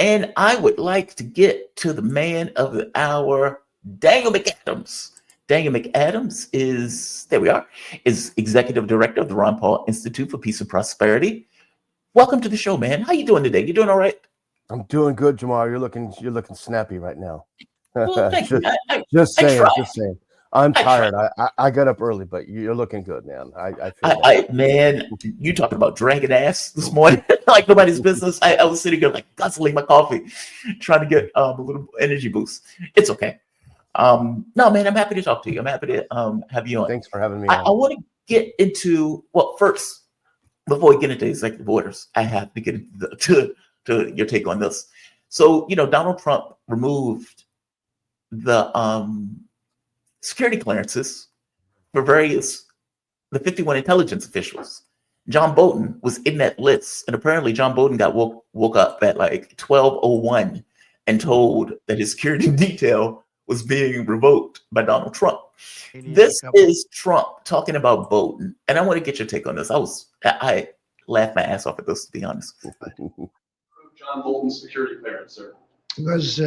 And I would like to get to the man of the hour, Daniel McAdams. Daniel McAdams is executive director of the Ron Paul Institute for Peace and Prosperity. Welcome to the show, man. How you doing today? You doing all right? I'm doing good, Jamar. You're looking snappy right now. Well, thank you. Just saying. I'm I tired. I got up early, but you're looking good, man. Man, you talking about dragging ass this morning like nobody's business. I was sitting here like guzzling my coffee, trying to get a little energy boost. It's okay. No, man, I'm happy to talk to you. I'm happy to have you on. Thanks for having me I on. want to get into, well, first, before we get into executive orders, I have to get into to your take on this. So, Donald Trump removed the security clearances for the 51 intelligence officials. John Bolton was in that list, and apparently John Bolton got woke up at like 12:01 and told that his security detail was being revoked by Donald Trump. This is Trump talking about Bolton, and I want to get your take on this. I laughed my ass off at this, to be honest. John Bolton's security clearance, sir. Because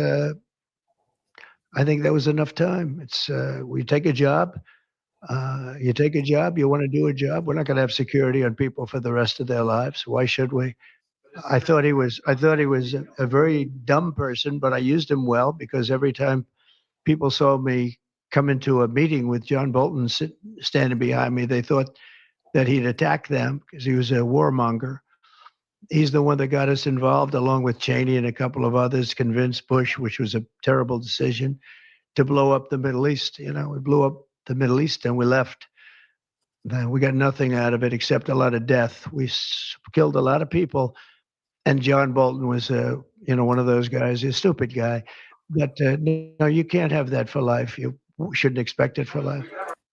I think that was enough time. It's we take a job. You take a job. You want to do a job. We're not going to have security on people for the rest of their lives. Why should we? I thought he was a very dumb person, but I used him well because every time people saw me come into a meeting with John Bolton standing behind me, they thought that he'd attack them because he was a warmonger. He's the one that got us involved, along with Cheney and a couple of others, convinced Bush, which was a terrible decision, to blow up the Middle East. We blew up the Middle East and we left. Then we got nothing out of it except a lot of death. We killed a lot of people. And John Bolton was, one of those guys, a stupid guy. But no, you can't have that for life. You shouldn't expect it for life.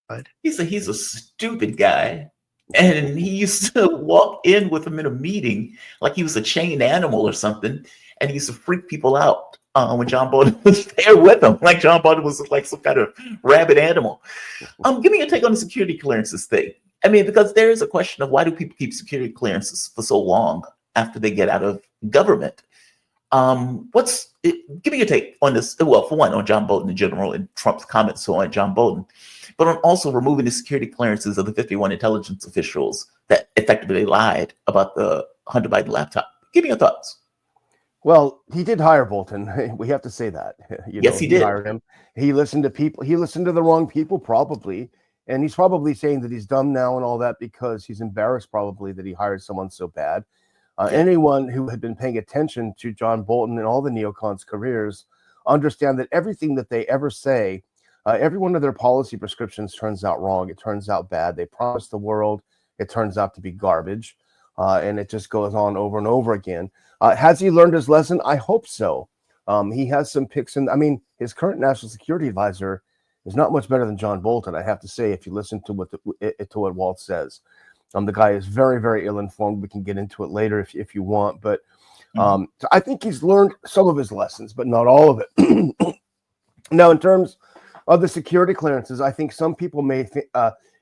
Right. He's a stupid guy. And he used to walk in with him in a meeting like he was a chained animal or something. And he used to freak people out when John Bolton was there with him. Like John Bolton was like some kind of rabid animal. Give me your take on the security clearances thing. I mean, because there is a question of why do people keep security clearances for so long after they get out of government? Give me your take on this. Well, for one, on John Bolton in general and Trump's comments on John Bolton, but on also removing the security clearances of the 51 intelligence officials that effectively lied about the Hunter Biden laptop. Give me your thoughts. Well, he did hire Bolton. We have to say that. Yes, he did. Hired him. He listened to people. He listened to the wrong people, probably. And he's probably saying that he's dumb now and all that because he's embarrassed probably that he hired someone so bad. Anyone who had been paying attention to John Bolton and all the neocons' careers understand that everything that they ever say, every one of their policy prescriptions turns out wrong. It turns out bad. They promise the world. It turns out to be garbage. And it just goes on over and over again. Has he learned his lesson? I hope so. He has some picks. His current national security advisor is not much better than John Bolton, I have to say, if you listen to what Walt says. The guy is very, very ill-informed. We can get into it later if you want. But so I think he's learned some of his lessons, but not all of it. Now, in terms of the security clearances, I think some people may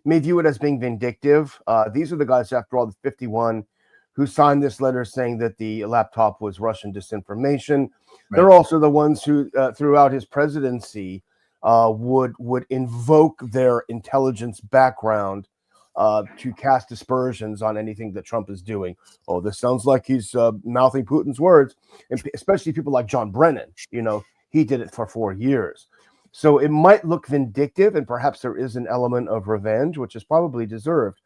view it as being vindictive. These are the guys, after all, the 51 who signed this letter saying that the laptop was Russian disinformation. Right. They're also the ones who, throughout his presidency, would invoke their intelligence background to cast aspersions on anything that Trump is doing. Oh, this sounds like he's mouthing Putin's words, and especially people like John Brennan. He did it for 4 years. So it might look vindictive, and perhaps there is an element of revenge, which is probably deserved.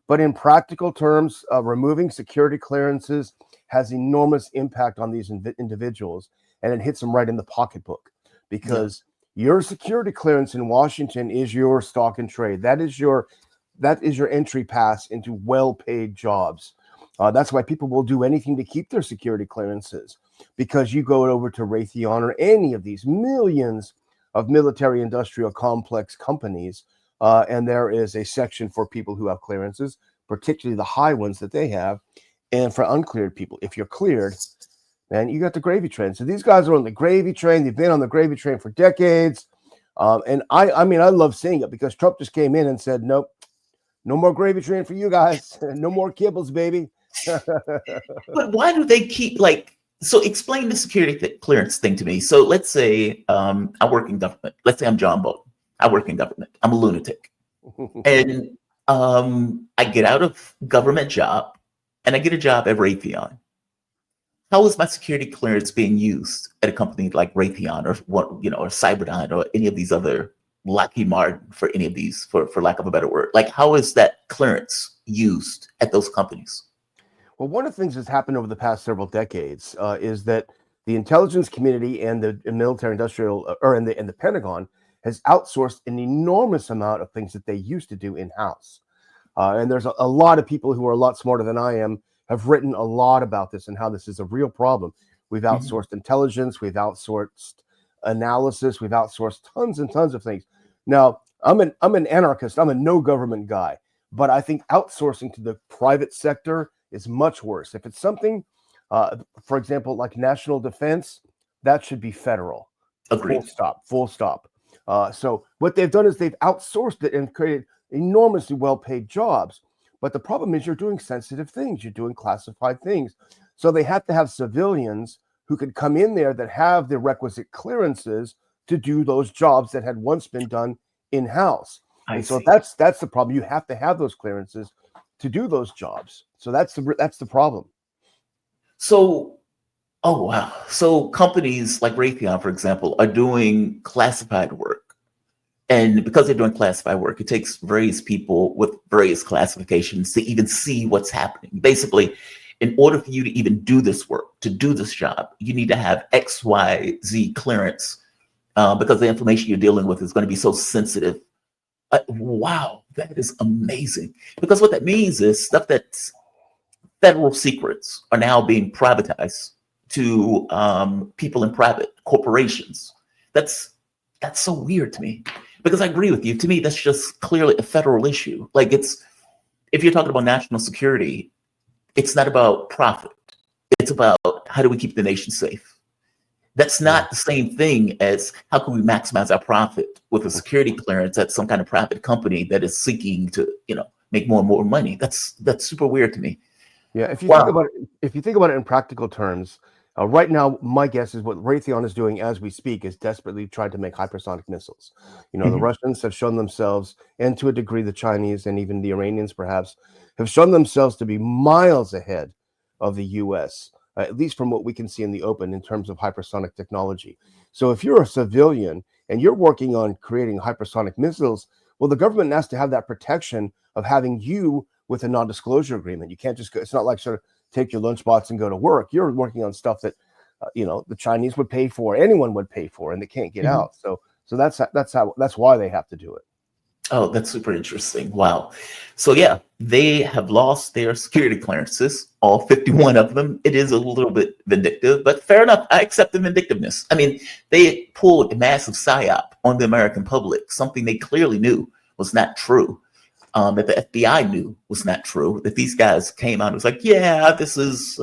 But in practical terms, removing security clearances has enormous impact on these individuals, and it hits them right in the pocketbook because your security clearance in Washington is your stock and trade. That is your entry pass into well-paid jobs. That's why people will do anything to keep their security clearances, because you go over to Raytheon or any of these millions of military-industrial complex companies, and there is a section for people who have clearances, particularly the high ones that they have, and for uncleared people. If you're cleared, man, you got the gravy train. So these guys are on the gravy train. They've been on the gravy train for decades. And I love seeing it because Trump just came in and said, nope, no more gravy train for you guys. No more kibbles, baby. But why do they keep So explain the security clearance thing to me. So let's say I work in government. Let's say I'm John Bolton. I work in government. I'm a lunatic. And I get out of government job and I get a job at Raytheon. How is my security clearance being used at a company like Raytheon or or Cyberdyne or any of these other Lockheed Martin for any of these, for lack of a better word? Like, how is that clearance used at those companies? Well, one of the things that's happened over the past several decades is that the intelligence community and the military industrial and the Pentagon has outsourced an enormous amount of things that they used to do in-house. And there's a lot of people who are a lot smarter than I am have written a lot about this and how this is a real problem. We've outsourced intelligence, we've outsourced analysis, we've outsourced tons and tons of things. Now, I'm an anarchist, I'm a no government guy, but I think outsourcing to the private sector is much worse. If it's something, for example, like national defense, that should be federal. Agreed. Full stop. So what they've done is they've outsourced it and created enormously well-paid jobs. But the problem is you're doing sensitive things. You're doing classified things. So they have to have civilians who could come in there that have the requisite clearances to do those jobs that had once been done in-house. And so that's the problem. You have to have those clearances to do those jobs. So that's the problem. So, oh wow. So companies like Raytheon, for example, are doing classified work. And because they're doing classified work, it takes various people with various classifications to even see what's happening. Basically, in order for you to even do this work, to do this job, you need to have X, Y, Z clearance because the information you're dealing with is going to be so sensitive. Wow, that is amazing. Because what that means is stuff that's federal secrets are now being privatized to people in private corporations. That's so weird to me. Because I agree with you. To me, that's just clearly a federal issue. Like, if you're talking about national security, it's not about profit. It's about how do we keep the nation safe. That's not the same thing as how can we maximize our profit with a security clearance at some kind of private company that is seeking to, make more and more money. That's super weird to me. Yeah, if you think about it in practical terms, right now, my guess is what Raytheon is doing as we speak is desperately trying to make hypersonic missiles. The Russians have shown themselves, and to a degree, the Chinese and even the Iranians perhaps, have shown themselves to be miles ahead of the U.S., at least from what we can see in the open in terms of hypersonic technology. So if you're a civilian and you're working on creating hypersonic missiles, well, the government has to have that protection of having you with a non-disclosure agreement. You can't just go, it's not like sort of take your lunchbox and go to work. You're working on stuff that, the Chinese would pay for, anyone would pay for, and they can't get out. So that's why they have to do it. Oh, that's super interesting. Wow. So yeah, they have lost their security clearances, all 51 of them. It is a little bit vindictive, but fair enough. I accept the vindictiveness. I mean, they pulled a massive psyop on the American public, something they clearly knew was not true. That the FBI knew was not true, that these guys came out and was like, yeah, this is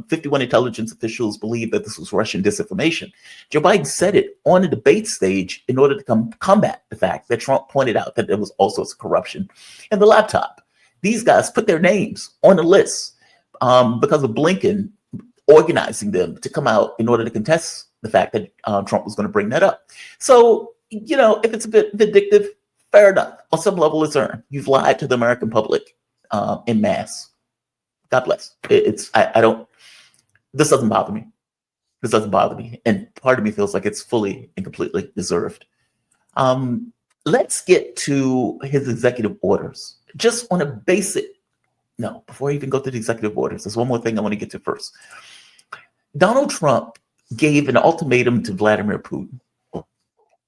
51 intelligence officials believe that this was Russian disinformation. Joe Biden said it on a debate stage in order to combat the fact that Trump pointed out that there was all sorts of corruption in the laptop. These guys put their names on the list because of Blinken organizing them to come out in order to contest the fact that Trump was going to bring that up. So, if it's a bit vindictive, fair enough. On some level, it's earned. You've lied to the American public in mass. God bless. This doesn't bother me. This doesn't bother me. And part of me feels like it's fully and completely deserved. Let's get to his executive orders. Just on a basic, before I even go to the executive orders, there's one more thing I want to get to first. Donald Trump gave an ultimatum to Vladimir Putin.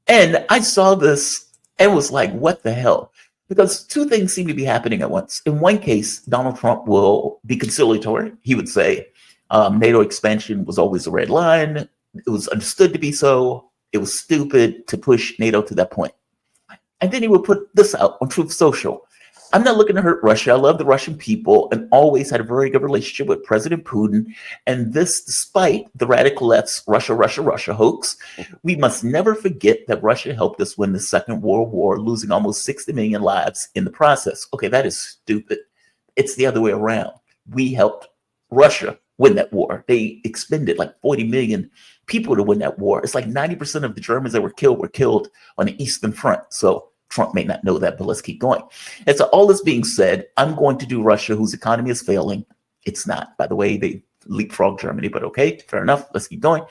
And I saw this and was like, what the hell? Because two things seem to be happening at once. In one case, Donald Trump will be conciliatory. He would say NATO expansion was always a red line. It was understood to be so. It was stupid to push NATO to that point. And then he would put this out on Truth Social. I'm not looking to hurt Russia. I love the Russian people and always had a very good relationship with President Putin. And this, despite the radical left's Russia, Russia, Russia hoax, we must never forget that Russia helped us win the Second World War, losing almost 60 million lives in the process. Okay, that is stupid. It's the other way around. We helped Russia win that war. They expended like 40 million people to win that war. It's like 90% of the Germans that were killed on the Eastern Front. So Trump may not know that, but let's keep going. And so all this being said, I'm going to do Russia, whose economy is failing. It's not, by the way, they leapfrog Germany, but okay, fair enough. Let's keep going.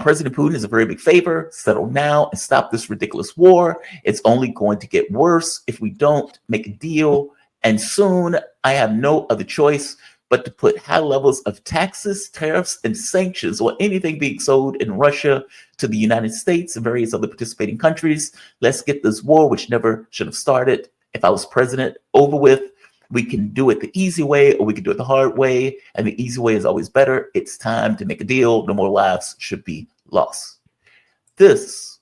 President Putin is a very big favor. Settle now and stop this ridiculous war. It's only going to get worse if we don't make a deal. And soon I have no other choice but to put high levels of taxes, tariffs, and sanctions on anything being sold in Russia to the United States and various other participating countries. Let's get this war, which never should have started. If I was president, over with. We can do it the easy way or we can do it the hard way. And the easy way is always better. It's time to make a deal. No more lives should be lost. This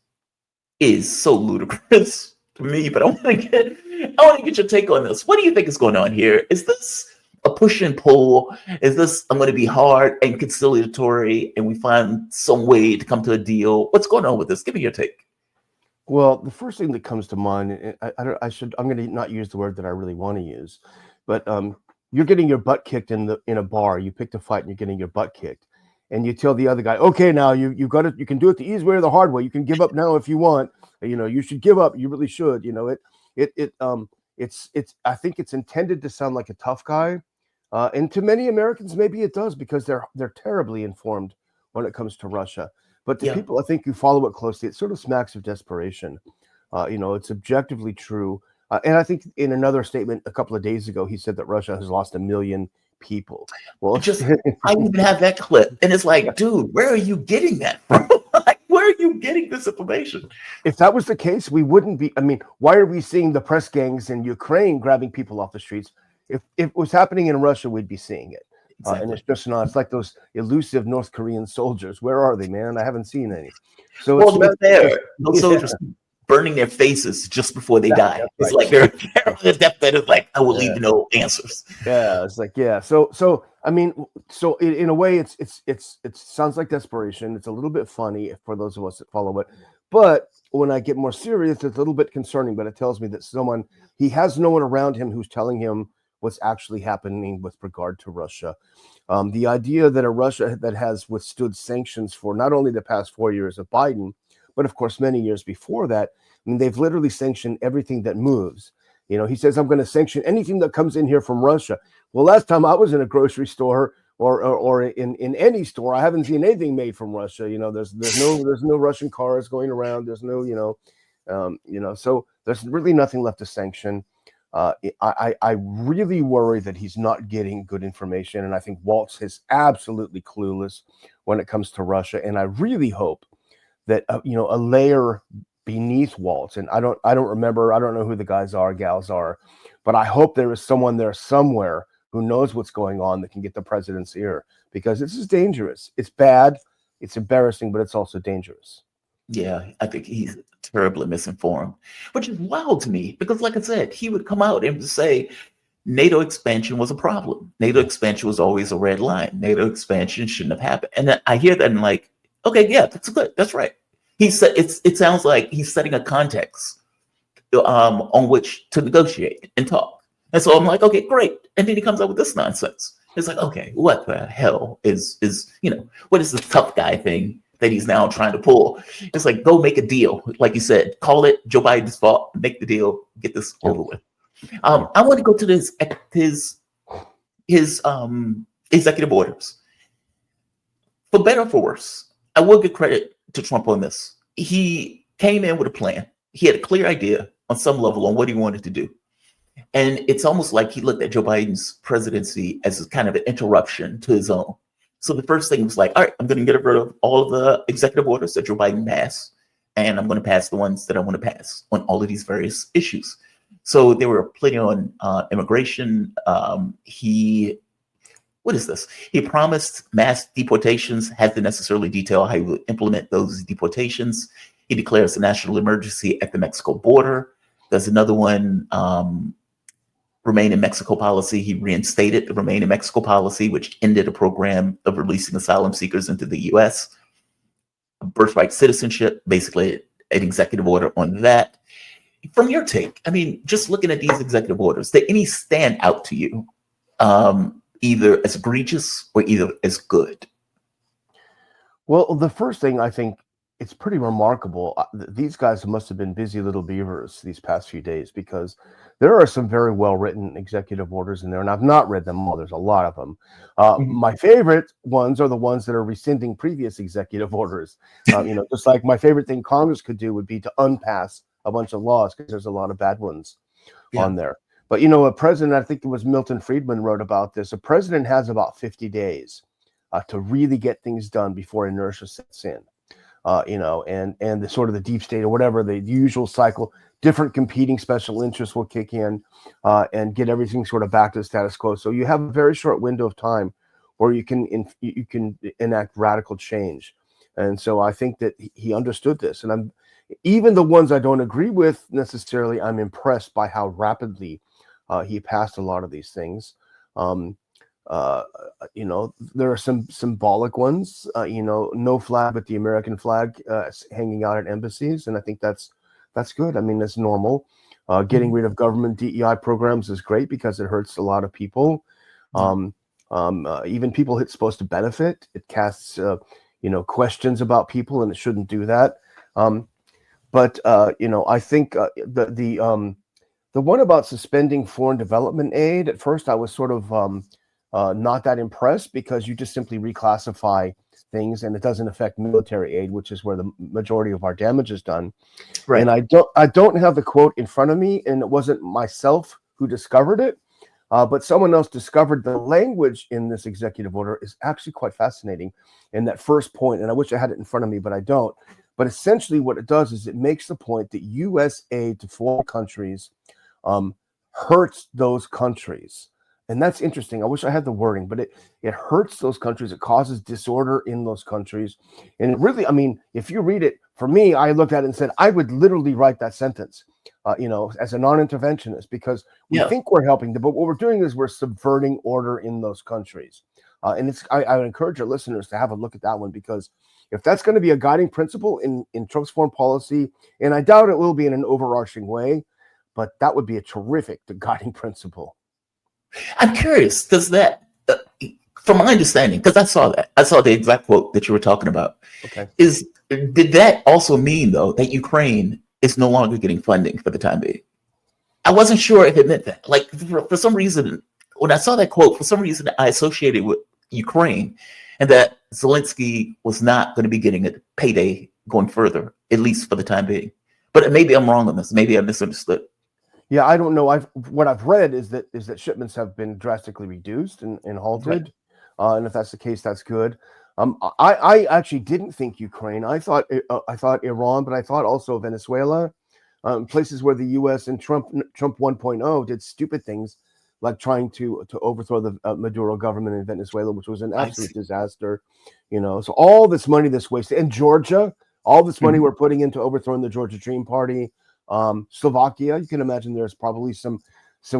is so ludicrous to me, but I want to get your take on this. What do you think is going on here? Is this a push and pull? Is this, I'm going to be hard and conciliatory and we find some way to come to a deal? What's going on with this? Give me your take. Well, the first thing that comes to mind, and I'm going to not use the word that I really want to use, but you're getting your butt kicked in a bar. You picked a fight and you're getting your butt kicked, and you tell the other guy, okay, now you got it. You can do it the easy way or the hard way. You can give up now if you want. You should give up. You really should. I think it's intended to sound like a tough guy, and to many Americans, maybe it does because they're terribly informed when it comes to Russia. But to people, I think, who follow it closely, it sort of smacks of desperation. It's objectively true. And I think in another statement a couple of days ago, he said that Russia has lost 1 million people. Well, I even have that clip. And it's like, dude, where are you getting that from? Like, where are you getting this information? If that was the case, we wouldn't be. I mean, why are we seeing the press gangs in Ukraine grabbing people off the streets? If it was happening in Russia, we'd be seeing it. Exactly. And it's just not. It's like those elusive North Korean soldiers. Where are they, man? I haven't seen any. So well, they're there. Those soldiers burning their faces just before they die. Right. It's like they're on the deathbed. It's like I will leave no answers. Yeah, it's like So I mean, so in a way, it sounds like desperation. It's a little bit funny for those of us that follow it, but when I get more serious, it's a little bit concerning. But it tells me that he has no one around him who's telling him what's actually happening with regard to Russia. The idea that a Russia that has withstood sanctions for not only the past 4 years of Biden, but of course, many years before that, I mean, they've literally sanctioned everything that moves. He says, I'm going to sanction anything that comes in here from Russia. Well, last time I was in a grocery store or in any store, I haven't seen anything made from Russia. There's no Russian cars going around. There's no, so there's really nothing left to sanction. I really worry that he's not getting good information, and I think Waltz is absolutely clueless when it comes to Russia. And I really hope that a layer beneath Waltz, and I don't remember, I don't know who the guys are, gals are, but I hope there is someone there somewhere who knows what's going on that can get the president's ear, because this is dangerous. It's bad, it's embarrassing, but it's also dangerous. Yeah, I think he's terribly misinformed, which is wild to me because, like I said, he would come out and say NATO expansion was a problem. NATO expansion was always a red line. NATO expansion shouldn't have happened. And then I hear that and like, okay, yeah, that's good. That's right. He said it sounds like he's setting a context on which to negotiate and talk. And so I'm like, okay, great. And then he comes up with this nonsense. It's like, okay, what the hell is what is this tough guy thing that he's now trying to pull? It's like, go make a deal. Like you said, call it Joe Biden's fault, make the deal, get this over with. I want to go to his executive orders. For better or for worse, I will give credit to Trump on this. He came in with a plan. He had a clear idea on some level on what he wanted to do. And it's almost like he looked at Joe Biden's presidency as a kind of an interruption to his own. So the first thing was like, all right, I'm going to get rid of all of the executive orders that Joe Biden passed, and I'm going to pass the ones that I want to pass on all of these various issues. So there were plenty on immigration. He promised mass deportations, had to necessarily detail how he would implement those deportations. He declares a national emergency at the Mexico border. There's another one, Remain in Mexico policy. He reinstated the Remain in Mexico policy, which ended a program of releasing asylum seekers into the U.S. Birthright citizenship, basically an executive order on that. From your take, I mean, just looking at these executive orders, did any stand out to you? either as egregious or either as good? Well, the first thing, I think it's pretty remarkable. These guys must have been busy little beavers these past few days, because there are some very well-written executive orders in there, and I've not read them all. There's a lot of them. My favorite ones are the ones that are rescinding previous executive orders. Just like my favorite thing Congress could do would be to unpass a bunch of laws, because there's a lot of bad ones on there. But a president, I think it was Milton Friedman wrote about this. A president has about 50 days to really get things done before inertia sets in. And the sort of the deep state or whatever, the usual cycle, different competing special interests will kick in and get everything sort of back to the status quo. So you have a very short window of time where you can enact radical change. And so I think that he understood this. And even the ones I don't agree with necessarily, I'm impressed by how rapidly he passed a lot of these things. There are some symbolic ones, no flag but the American flag hanging out at embassies. And I think that's good. I mean, that's normal. Getting rid of government DEI programs is great because it hurts a lot of people. Even people it's supposed to benefit. It casts, questions about people, and it shouldn't do that. I think the one about suspending foreign development aid, at first I was sort of not that impressed, because you just simply reclassify things and it doesn't affect military aid, which is where the majority of our damage is done. Right. And I don't have the quote in front of me, and it wasn't myself who discovered it, but someone else discovered the language in this executive order is actually quite fascinating in that first point. And I wish I had it in front of me, but I don't. But essentially what it does is it makes the point that U.S. aid to foreign countries hurts those countries. And that's interesting. I wish I had the wording, but it hurts those countries. It causes disorder in those countries. And it really, I mean, if you read it, for me, I looked at it and said, I would literally write that sentence, as a non-interventionist, because we think we're helping them, but what we're doing is we're subverting order in those countries. And I would encourage your listeners to have a look at that one, because if that's going to be a guiding principle in Trump's foreign policy, and I doubt it will be in an overarching way, but that would be a terrific guiding principle. I'm curious, does that, from my understanding, because I saw the exact quote that you were talking about. Okay. Did that also mean, though, that Ukraine is no longer getting funding for the time being? I wasn't sure if it meant that. Like, for some reason, when I saw that quote, for some reason, I associated with Ukraine, and that Zelensky was not going to be getting a payday going further, at least for the time being. But maybe I'm wrong on this. Maybe I misunderstood. Yeah, I don't know. What I've read is that shipments have been drastically reduced and halted, right. And if that's the case, that's good. I actually didn't think Ukraine. I thought Iran, but I thought also Venezuela, places where the U.S. and Trump 1.0 did stupid things, like trying to overthrow the Maduro government in Venezuela, which was an absolute disaster. So all this money that's wasted, and Georgia, all this money we're putting into overthrowing the Georgia Dream Party. Slovakia, you can imagine there's probably some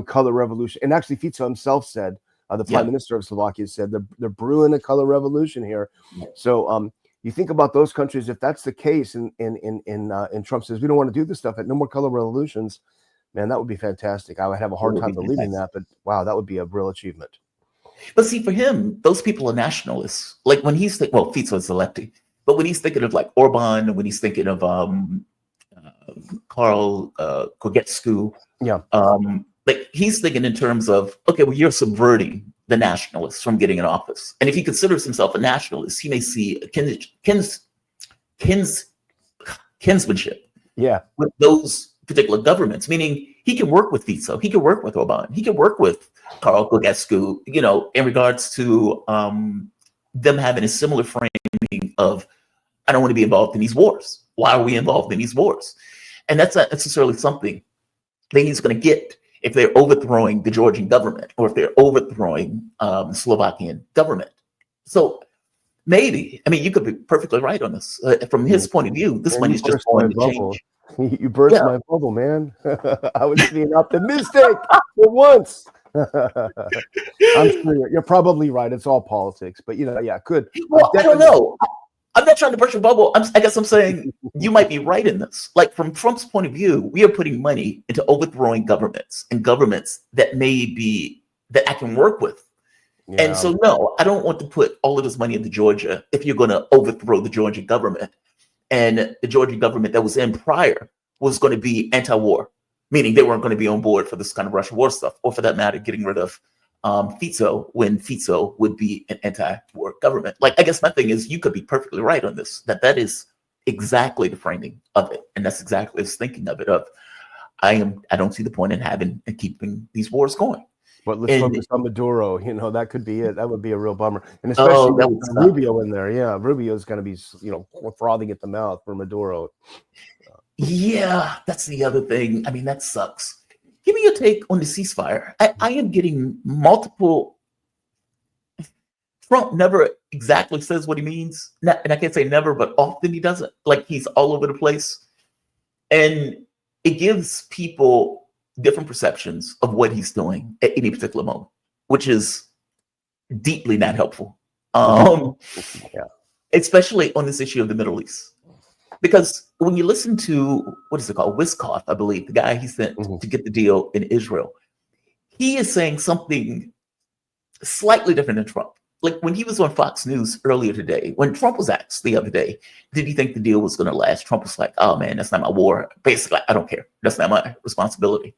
color revolution. And actually, Fico himself said, the prime minister of Slovakia said, they're brewing a color revolution here. So you think about those countries, if that's the case, and Trump says we don't want to do this stuff, no more color revolutions, man, that would be fantastic. I would have a hard time believing that, but wow, that would be a real achievement. But see, for him, those people are nationalists. Like when he's Fico is elected, but when he's thinking of like Orban, when he's thinking of Karl Kogetsu, like he's thinking in terms of, okay, well, you're subverting the nationalists from getting in office. And if he considers himself a nationalist, he may see a kinsmanship with those particular governments, meaning he can work with Fico, he can work with Orban, he can work with Karl Kogetsu, in regards to them having a similar framing of, I don't want to be involved in these wars. Why are we involved in these wars? And that's not necessarily something that he's going to get if they're overthrowing the Georgian government or if they're overthrowing the Slovakian government. So maybe, I mean, you could be perfectly right on this. From his point of view, this money is just going to change. You burst my bubble, man. I was being optimistic for once. I'm sure you're probably right. It's all politics, but good. Well, I don't know. I'm not trying to burst your bubble. I guess I'm saying you might be right in this. Like from Trump's point of view, we are putting money into overthrowing governments and governments that I can work with. And so, no, I don't want to put all of this money into Georgia if you're going to overthrow the Georgian government. And the Georgian government that was in prior was going to be anti-war, meaning they weren't going to be on board for this kind of Russian war stuff, or for that matter, getting rid of Fico when Fico would be an anti-war government. Like, I guess my thing is, you could be perfectly right on this, that is exactly the framing of it. And that's exactly his thinking of it, of I don't see the point in having and keeping these wars going. But let's focus on Maduro. That could be it. That would be a real bummer. And especially with Rubio in there. Yeah, Rubio's going to be, frothing at the mouth for Maduro. Yeah, that's the other thing. I mean, that sucks. Give me your take on the ceasefire. I am getting multiple. Trump never exactly says what he means. And I can't say never, but often he doesn't. Like, he's all over the place. And it gives people different perceptions of what he's doing at any particular moment, which is deeply not helpful. Especially on this issue of the Middle East. Because when you listen to, what is it called? Wiskoff, I believe, the guy he sent to get the deal in Israel, he is saying something slightly different than Trump. Like, when he was on Fox News earlier today, when Trump was asked the other day, did he think the deal was going to last? Trump was like, oh man, that's not my war. Basically, I don't care. That's not my responsibility.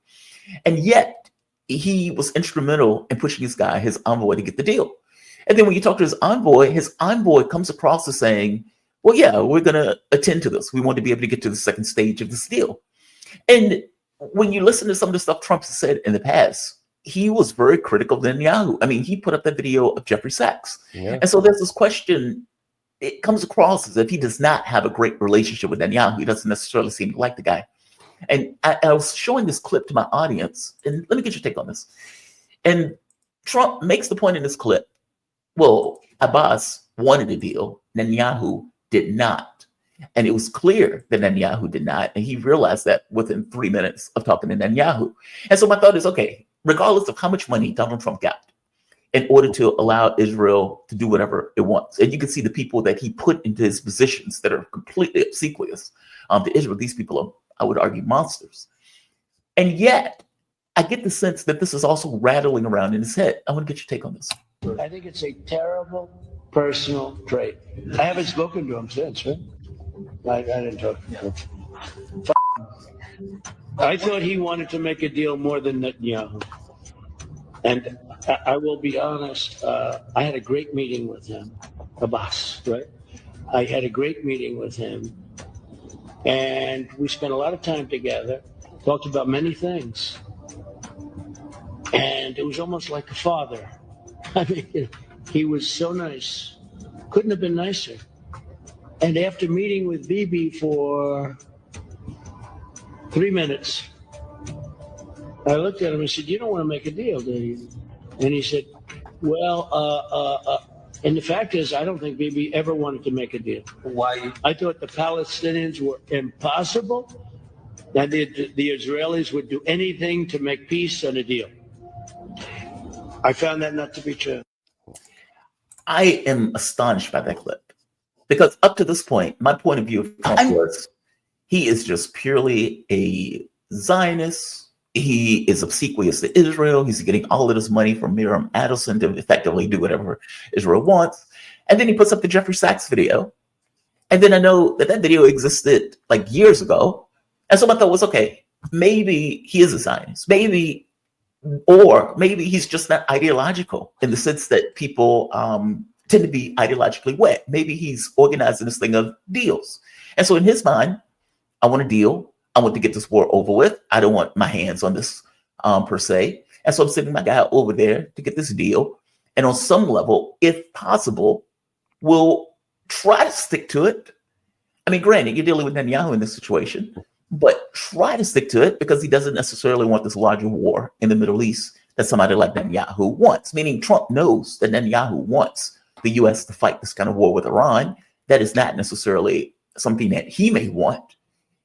And yet he was instrumental in pushing his envoy, to get the deal. And then when you talk to his envoy comes across as saying, well, yeah, we're going to attend to this. We want to be able to get to the second stage of this deal. And when you listen to some of the stuff Trump has said in the past, he was very critical of Netanyahu. I mean, he put up that video of Jeffrey Sachs. Yeah. And so there's this question, it comes across as if he does not have a great relationship with Netanyahu. He doesn't necessarily seem to like the guy. And I was showing this clip to my audience, and let me get your take on this. And Trump makes the point in this clip, well, Abbas wanted a deal, Netanyahu did not. And it was clear that Netanyahu did not, and he realized that within 3 minutes of talking to Netanyahu. And so my thought is, okay, regardless of how much money Donald Trump got in order to allow Israel to do whatever it wants, and you can see the people that he put into his positions that are completely obsequious to Israel, these people are, I would argue, monsters. And yet, I get the sense that this is also rattling around in his head. I want to get your take on this. I think it's a terrible personal trait. I haven't spoken to him since, right? I didn't talk to him. I thought he wanted to make a deal more than Netanyahu. And I will be honest, I had a great meeting with him, Abbas, right? I had a great meeting with him. And we spent a lot of time together, talked about many things. And it was almost like a father. I mean, he was so nice. Couldn't have been nicer. And after meeting with Bibi for 3 minutes, I looked at him and said, you don't want to make a deal, do you? And he said, well, and the fact is, I don't think Bibi ever wanted to make a deal. Why? I thought the Palestinians were impossible, that the Israelis would do anything to make peace and a deal. I found that not to be true. I am astonished by that clip, because up to this point, my point of view of Trump was he is just purely a Zionist. He is obsequious to Israel. He's getting all of this money from Miriam Adelson to effectively do whatever Israel wants. And then he puts up the Jeffrey Sachs video. And then I know that video existed like years ago. And so my thought was, okay, maybe he is a Zionist. Maybe he's just not ideological in the sense that people tend to be ideologically wet. Maybe he's organizing this thing of deals. And so in his mind, I want a deal. I want to get this war over with. I don't want my hands on this per se. And so I'm sending my guy over there to get this deal. And on some level, if possible, we'll try to stick to it. I mean, granted, you're dealing with Netanyahu in this situation, but try to stick to it, because he doesn't necessarily want this larger war in the Middle East that somebody like Netanyahu wants. Meaning Trump knows that Netanyahu wants the U.S. to fight this kind of war with Iran. That is not necessarily something that he may want.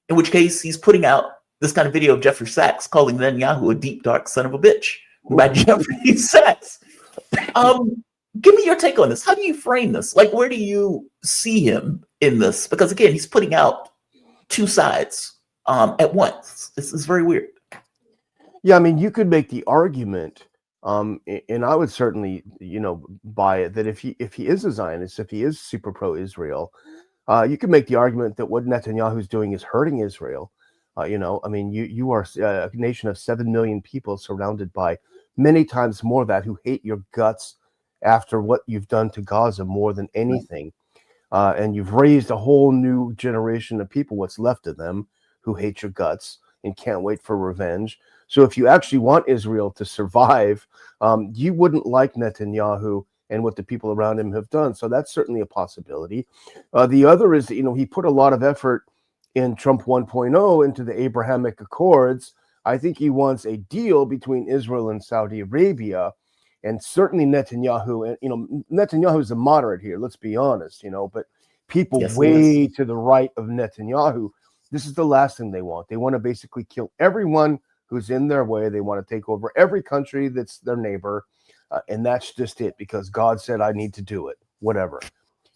In which case, he's putting out this kind of video of Jeffrey Sachs calling Netanyahu a deep, dark son of a bitch by Jeffrey Sachs. Give me your take on this. How do you frame this? Like, where do you see him in this? Because again, he's putting out two sides at once. This is very weird. Yeah, I mean, you could make the argument And I would certainly, buy it that if he is a Zionist, if he is super pro-Israel, you can make the argument that what Netanyahu's doing is hurting Israel. I mean, you are a nation of 7 million people surrounded by many times more that who hate your guts after what you've done to Gaza more than anything. And you've raised a whole new generation of people, what's left of them, who hate your guts and can't wait for revenge. So if you actually want Israel to survive, you wouldn't like Netanyahu and what the people around him have done. So that's certainly a possibility. The other is that, he put a lot of effort in Trump 1.0 into the Abrahamic Accords. I think he wants a deal between Israel and Saudi Arabia. And certainly Netanyahu, and Netanyahu is a moderate here, let's be honest, but people Yes, he way to the right of Netanyahu, this is the last thing they want. They want to basically kill everyone who's in their way. They want to take over every country that's their neighbor. And that's just it, because God said, I need to do it, whatever,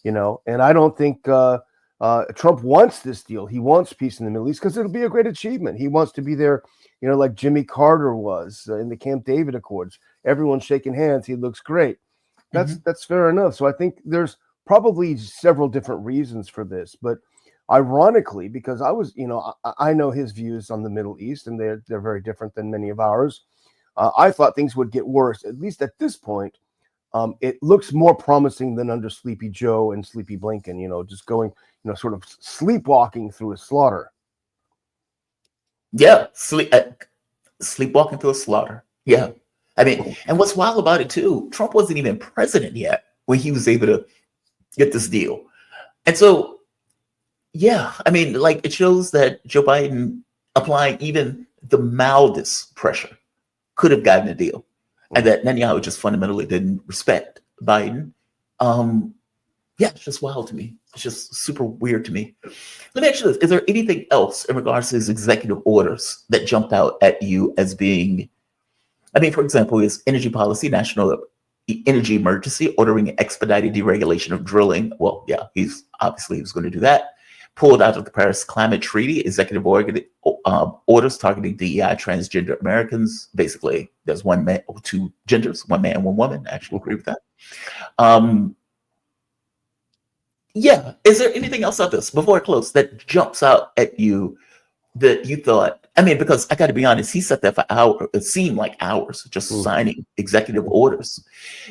and I don't think Trump wants this deal. He wants peace in the Middle East because it'll be a great achievement. He wants to be there, like Jimmy Carter was in the Camp David Accords. Everyone's shaking hands. He looks great. That's fair enough. So I think there's probably several different reasons for this, but ironically, because I know his views on the Middle East, and they're very different than many of ours. I thought things would get worse, at least at this point. It looks more promising than under Sleepy Joe and Sleepy Blinken, just going, sort of sleepwalking through a slaughter. Yeah, sleepwalking through a slaughter. Yeah. I mean, and what's wild about it too, Trump wasn't even president yet when he was able to get this deal. And so, yeah, I mean, like, it shows that Joe Biden applying even the mildest pressure could have gotten a deal, and that Netanyahu just fundamentally didn't respect Biden. Yeah, it's just wild to me. It's just super weird to me. Let me ask you this. Is there anything else in regards to his executive orders that jumped out at you as being, I mean, for example, his energy policy, national energy emergency, ordering expedited deregulation of drilling. Well, yeah, he was going to do that. Pulled out of the Paris Climate Treaty, executive orders targeting DEI transgender Americans. Basically, there's one man or two genders, one man, one woman. I actually agree with that. Yeah, is there anything else of this before I close that jumps out at you that you thought? I mean, because I got to be honest, he sat there for hours. It seemed like hours just signing executive orders.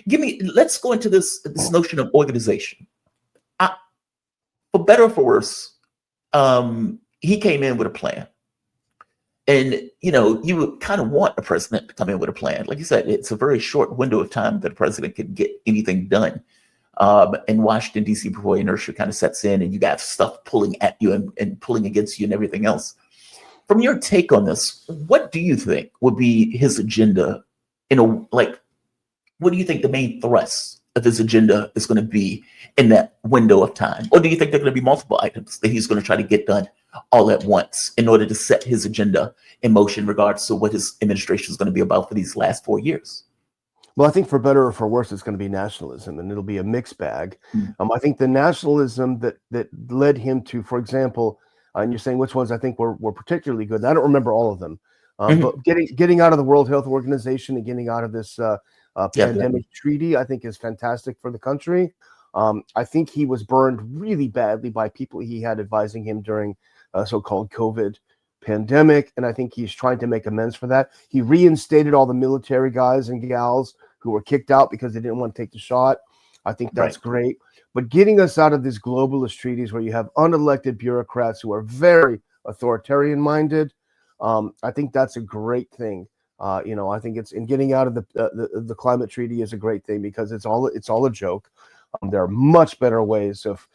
Let's go into this notion of organization. For better or for worse, he came in with a plan. And, you would kind of want a president to come in with a plan. Like you said, it's a very short window of time that a president can get anything done. In Washington, D.C., before inertia kind of sets in and you got stuff pulling at you and pulling against you and everything else. From your take on this, what do you think would be his agenda? What do you think the main thrust of his agenda is going to be in that window of time? Or do you think there are going to be multiple items that he's going to try to get done all at once in order to set his agenda in motion in regards to what his administration is going to be about for these last 4 years? Well, I think for better or for worse, it's going to be nationalism, and it'll be a mixed bag. I think the nationalism that led him to, for example, and you're saying which ones I think were particularly good. And I don't remember all of them, but getting out of the World Health Organization and getting out of this pandemic treaty, I think is fantastic for the country. I think he was burned really badly by people he had advising him during so-called COVID pandemic, and I think he's trying to make amends for that. He reinstated all the military guys and gals who were kicked out because they didn't want to take the shot. I think that's great. But getting us out of these globalist treaties where you have unelected bureaucrats who are very authoritarian minded, I think that's a great thing. I think it's in getting out of the climate treaty is a great thing because it's all a joke. There are much better ways of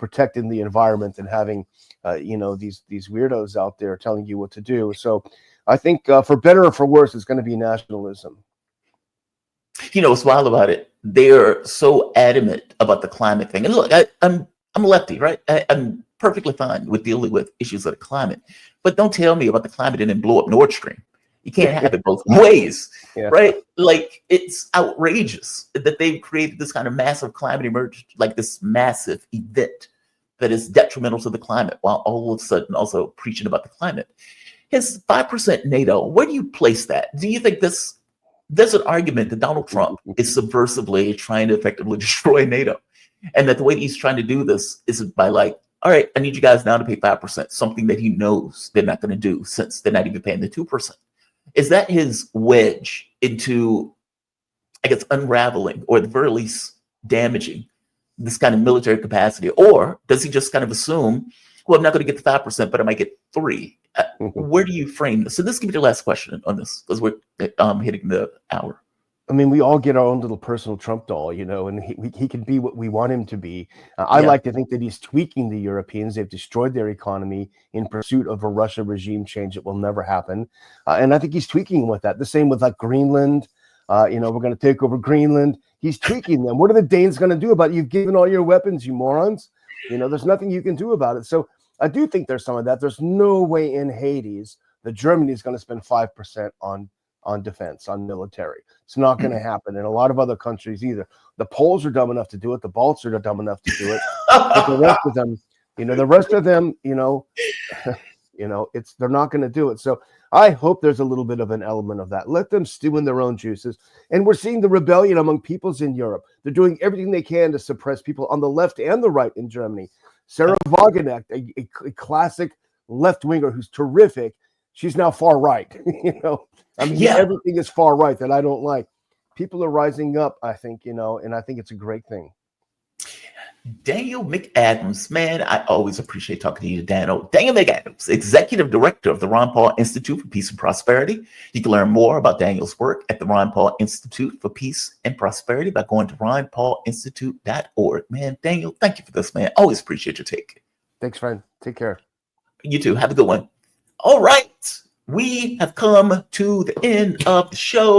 protecting the environment than having these weirdos out there telling you what to do. So I think for better or for worse, it's going to be nationalism. What's wild about it? They're so adamant about the climate thing. And look, I'm a lefty, right? I'm perfectly fine with dealing with issues of the climate, but don't tell me about the climate and then blow up Nord Stream. You can't have it both ways, right? Like, it's outrageous that they've created this kind of massive climate emergency, like this massive event that is detrimental to the climate, while all of a sudden also preaching about the climate. His 5% NATO, where do you place that? Do you think this there's an argument that Donald Trump is subversively trying to effectively destroy NATO. And that the way he's trying to do this is by like, all right, I need you guys now to pay 5%, something that he knows they're not going to do since they're not even paying the 2%. Is that his wedge into, I guess, unraveling or at the very least damaging this kind of military capacity? Or does he just kind of assume, well, I'm not going to get the 5%, but I might get 3%? Where do you frame this? So this can be the last question on this because we're hitting the hour. I mean, we all get our own little personal Trump doll, you know, and he can be what we want him to be. I like to think that he's tweaking the Europeans. They've destroyed their economy in pursuit of a Russia regime change that will never happen. And I think he's tweaking with that. The same with like Greenland. You know, we're going to take over Greenland. He's tweaking them. What are the Danes going to do about it? You've given all your weapons, you morons. You know, there's nothing you can do about it. So I do think there's some of that. There's no way in Hades that Germany is going to spend 5% on defense, on military. It's not going to happen. And a lot of other countries either. The Poles are dumb enough to do it. The Balts are dumb enough to do it. But the rest of them, they're not going to do it. So I hope there's a little bit of an element of that. Let them stew in their own juices. And we're seeing the rebellion among peoples in Europe. They're doing everything they can to suppress people on the left and the right in Germany. Sarah Wagenknecht, a classic left-winger who's terrific, she's now far right. You know, I mean, everything is far right that I don't like. People are rising up, I think, you know, and I think it's a great thing. Daniel McAdams, man, I always appreciate talking to you, Daniel. Daniel McAdams, Executive Director of the Ron Paul Institute for Peace and Prosperity. You can learn more about Daniel's work at the Ron Paul Institute for Peace and Prosperity by going to ronpaulinstitute.org. Man, Daniel, thank you for this, man. Always appreciate your take. Thanks, friend. Take care. You too. Have a good one. All right. We have come to the end of the show.